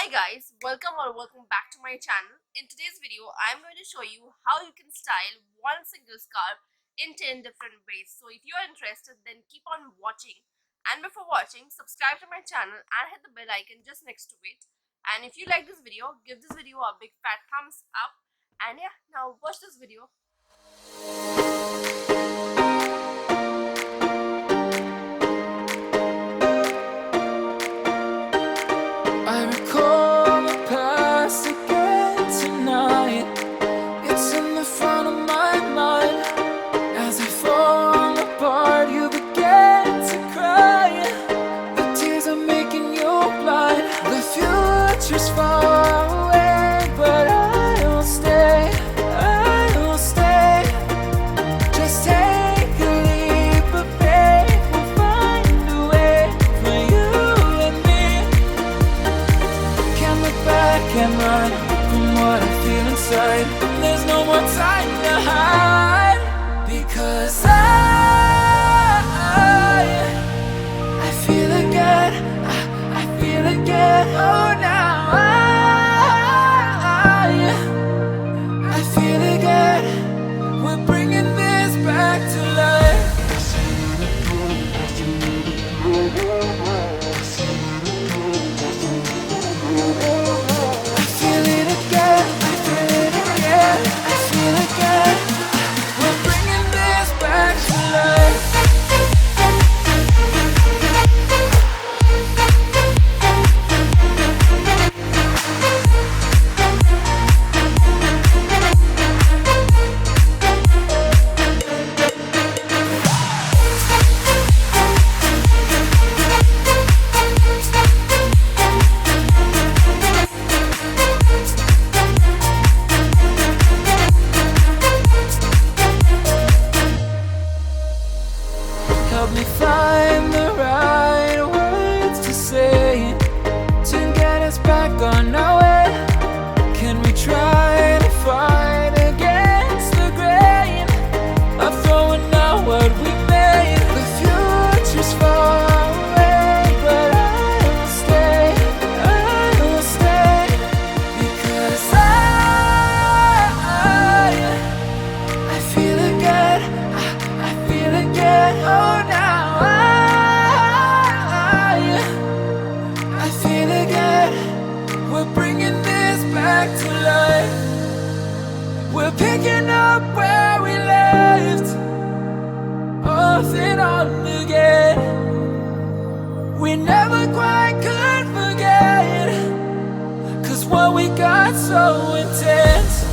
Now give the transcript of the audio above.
Hi guys, welcome back to my channel. In today's video, I'm going to show you how you can style one single scarf in 10 different ways. So if you are interested, then keep on watching. And before watching, subscribe to my channel and hit the bell icon just next to it. And if you like this video, give this video a big fat thumbs up. And yeah, now watch this video. I recall the past again tonight. It's in the front of my mind. As I fall apart, you begin to cry. The tears are making you blind. The future's far away, but I'll stay, I'll stay. Just take a leap of faith. We'll find a way for you and me. Can't look back and run from what I feel inside. There's no more time to hide, because I feel again, I feel again. Oh, now I feel again. We're bringing this back to life. I feel it again, I feel it again, I feel again. We're bringing this back to life. Help me find the right words to say to get us back on our way. Can we try to fight against the grain of throwing out what we made? The future's far away, but I'll stay, I'll stay. Because I feel again, I feel again. Oh, now I feel again. We're bringing this back to life. We're picking up where we left off and on again. We never quite could forget, 'cause what we got so intense.